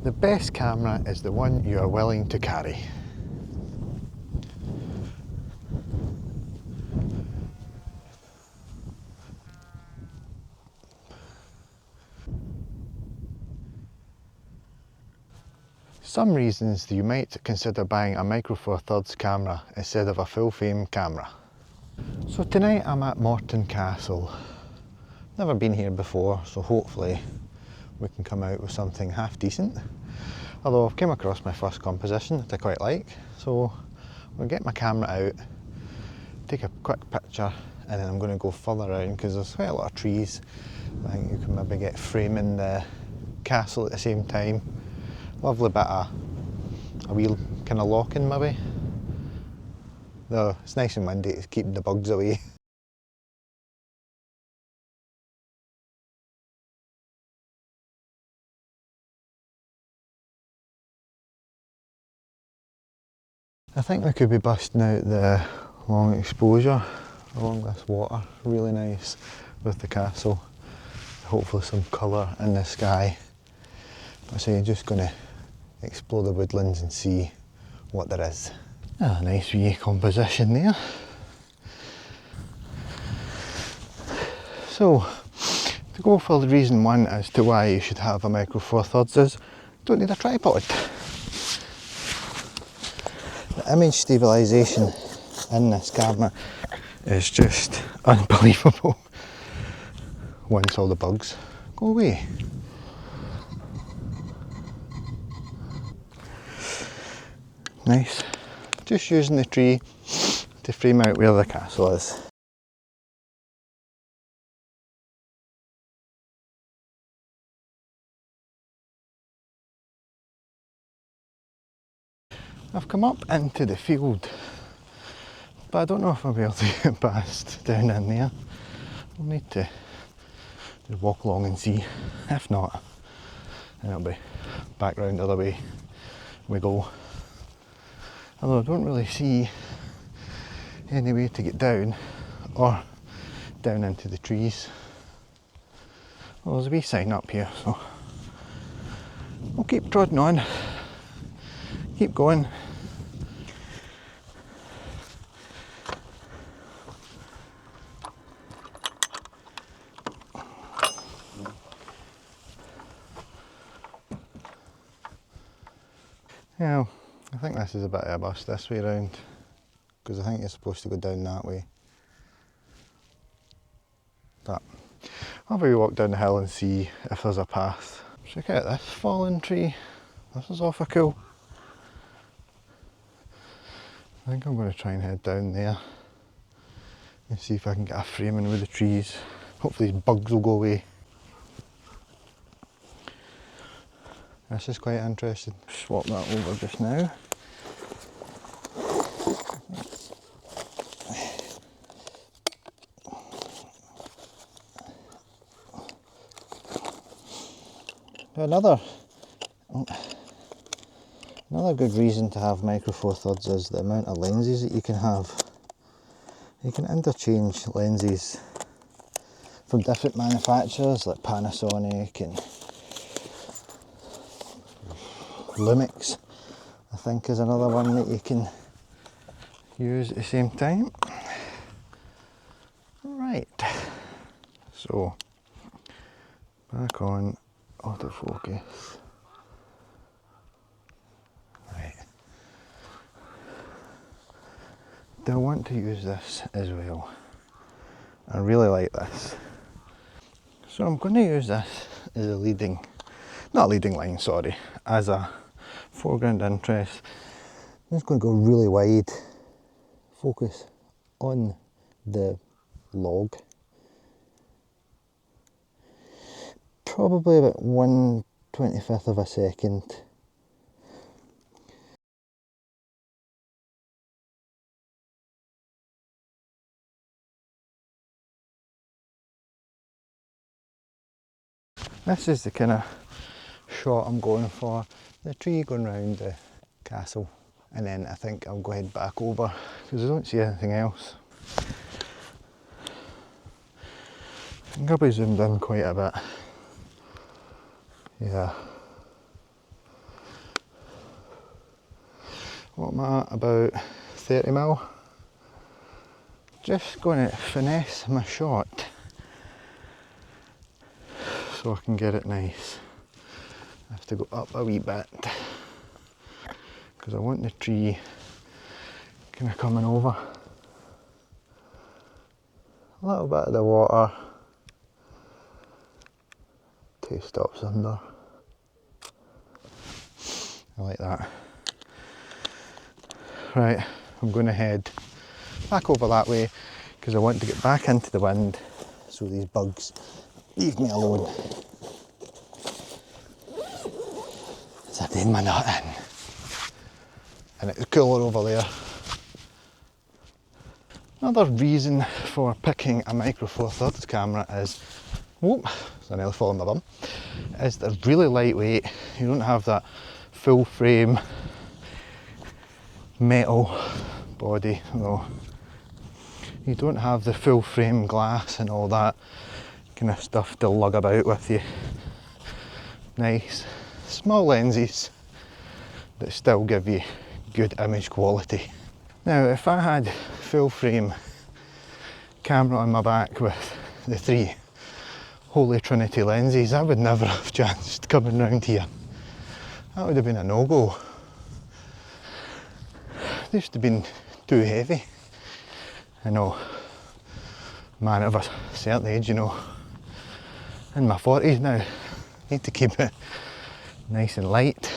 The best camera is the one you are willing to carry. Some reasons you might consider buying a Micro Four Thirds camera instead of a full frame camera. So tonight I'm at Morton Castle. Never been here before, so hopefully we can come out with something half decent. Although I've came across my first composition that I quite like, so I'll get my camera out, take a quick picture, and then I'm going to go further around because there's quite a lot of trees. I think you can maybe get framing the castle at the same time. Lovely bit of a wheel kind of locking maybe. Though it's nice and windy to keep the bugs away. I think we could be busting out the long exposure along this water. Really nice with the castle. Hopefully some colour in the sky. I say, just going to explore the woodlands and see what there is. Ah, nice wee composition there. So, to go for the reason one as to why you should have a Micro Four Thirds is, don't need a tripod. The image stabilization in this camera is just unbelievable. Once all the bugs go away. Nice. Just using the tree to frame out where the castle is. I've come up into the field, but I don't know if I'll be able to get past down in there. I'll need to just walk along and see. If not, then it'll be back round the other way we go. Although I don't really see any way to get down or down into the trees. Well, there's a wee sign up here, so we'll keep trotting on, keep going. Yeah, I think this is a bit of a bust this way round, because I think you're supposed to go down that way. But I'll maybe walk down the hill and see if there's a path. Check out this fallen tree. This is awful cool. I think I'm going to try and head down there and see if I can get a framing with the trees. Hopefully these bugs will go away. This is quite interesting. Swap that over just now. Another good reason to have Micro Four Thirds is the amount of lenses that you can have. You can interchange lenses from different manufacturers like Panasonic and Lumix, I think, is another one that you can use at the same time. Right, so back on autofocus. Right, do I want to use this as well? I really like this. So I'm going to use this as a leading, not leading line, sorry, as a foreground interest. I'm just going to go really wide, focus on the log. Probably about 1/25 of a second. This is the kind of shot I'm going for. The tree going round the castle, and then I think I'll go ahead back over because I don't see anything else. I think I'll be zoomed in quite a bit. Yeah. What am I at, about 30 mil? Just going to finesse my shot so I can get it nice. I have to go up a wee bit because I want the tree kind of coming over. A little bit of the water, 2 stops under. I like that. Right, I'm going to head back over that way because I want to get back into the wind so these bugs leave me alone. As I did my nut in. And it's cooler over there. Another reason for picking a Micro Four Thirds camera is, whoop, so I nearly fall on my bum, is they're really lightweight. You don't have that full frame metal body, though. You don't have the full frame glass and all that kind of stuff to lug about with you. Nice small lenses that still give you good image quality. Now, if I had full frame camera on my back with the 3 Holy Trinity lenses, I would never have chanced coming round here. That would have been a no-go. They used to have been too heavy. I know, man of a certain age, you know, in my 40s now, need to keep it nice and light.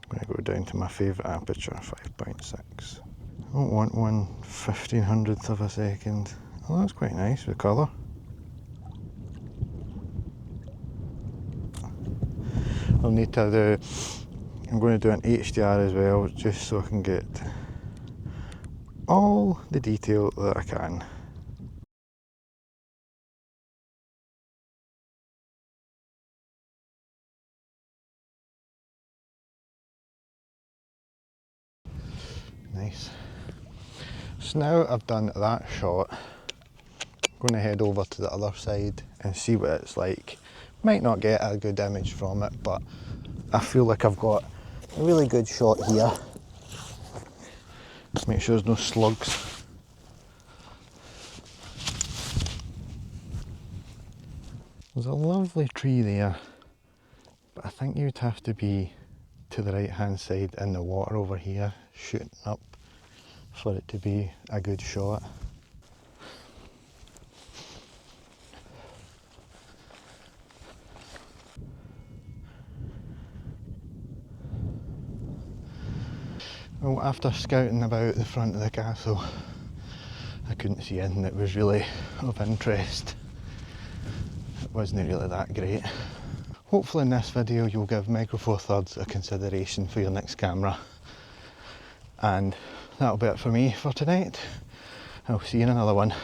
I'm going to go down to my favourite aperture, 5.6. I don't want one 1500th of a second. Oh, that's quite nice with colour. I'll need to do, I'm going to do an HDR as well, just so I can get all the detail that I can. Nice. So now I've done that shot, I'm going to head over to the other side and see what it's like. Might not get a good image from it, but I feel like I've got a really good shot here. Just make sure there's no slugs. There's a lovely tree there, but I think you'd have to be to the right hand side in the water over here, shooting up, for it to be a good shot. Well, after scouting about the front of the castle, I couldn't see anything that was really of interest. It wasn't really that great. Hopefully in this video you'll give Micro Four Thirds a consideration for your next camera. And that'll be it for me for tonight. I'll see you in another one.